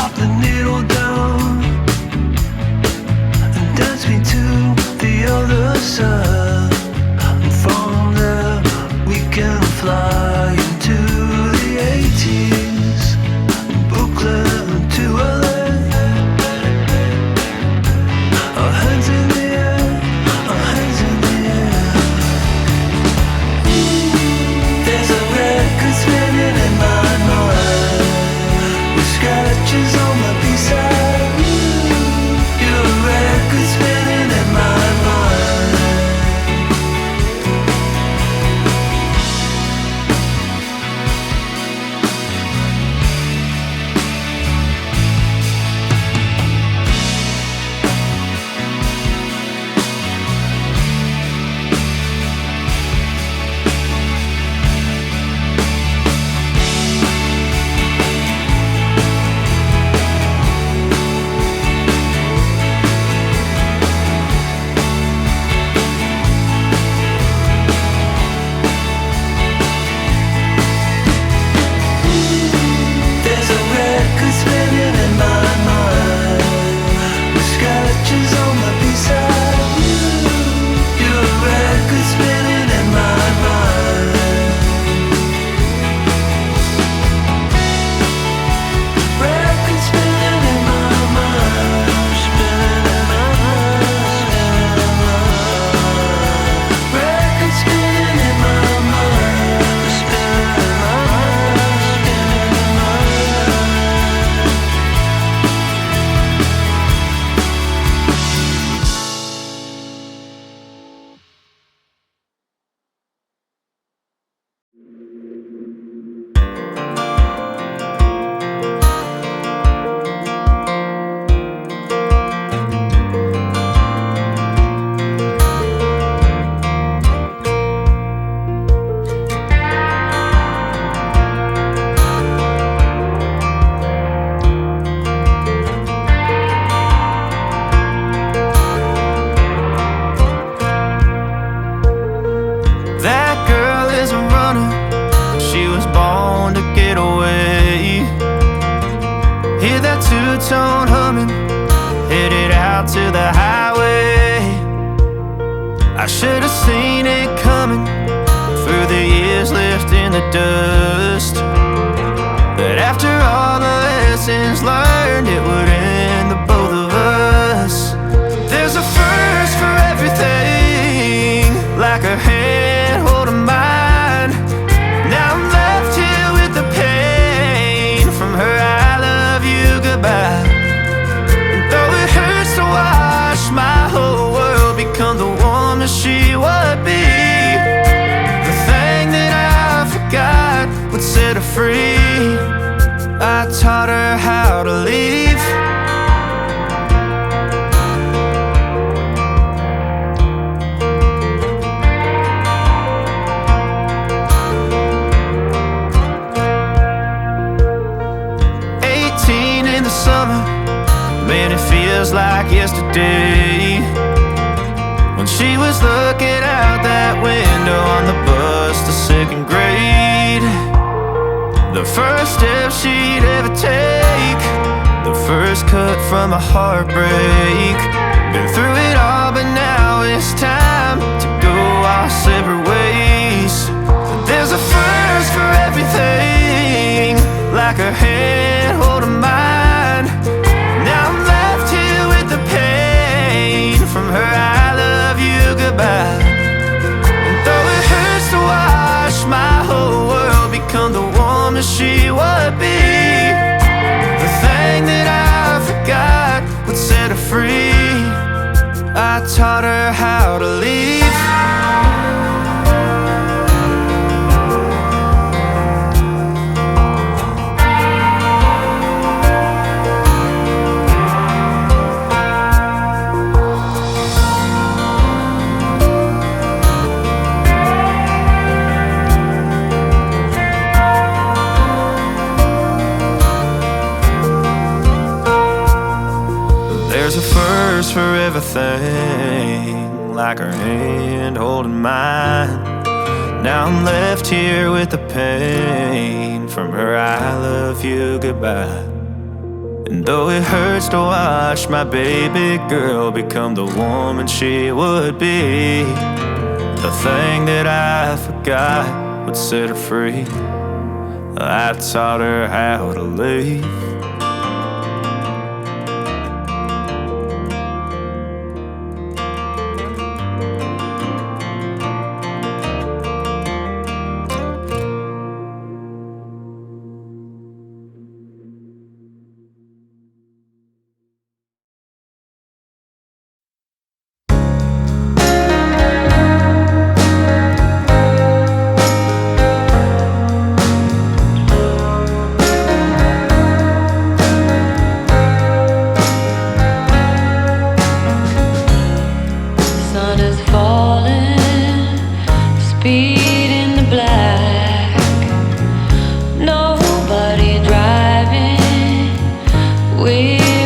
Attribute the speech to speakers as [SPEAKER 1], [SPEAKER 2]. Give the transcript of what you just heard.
[SPEAKER 1] drop the needle down and dance me to the other side. And from there we can fly into the 80s, Brooklyn to LA. Our hands in the air, our hands in the air. There's a record spinning in my mind, with scratches on my B-side. You're a record spinning in my mind. There's a record spinning in my mind, with scratches on my B-side. You're a record spinning in my mind. Record spinning in my mind, spinning in my mind. Record spinning in my mind, spinning in my mind, spinning in my mind.
[SPEAKER 2] That girl is a runner, she was born to get away. Hear that two-tone humming, headed out to the highway. I should have seen it coming through the years left in the dust, but after all the lessons learned, it would end the both of us. There's a first for everything, like her hand holding mine. Now I'm left here with the pain from her I love you goodbye. And though it hurts to watch my whole world become the woman she would be, the thing that I forgot would set her free. I taught her how to leave. Summer, man, it feels like yesterday, when she was looking out that window on the bus to second grade. The first step she'd ever take, the first cut from a heartbreak. Been through it all, but now it's time to go our separate ways. There's a first for everything, like her hand holding mine. Now I'm left here with the pain from her I love you goodbye. And though it hurts to watch my whole world become the woman she would be, the thing that I forgot would set her free. I taught her how to leave. There's a first for everything, like her hand holding mine. Now I'm left here with the pain from her I love you goodbye. And though it hurts to watch my baby girl become the woman she would be, the thing that I forgot would set her free. I taught her how to leave.
[SPEAKER 3] Nobody driving with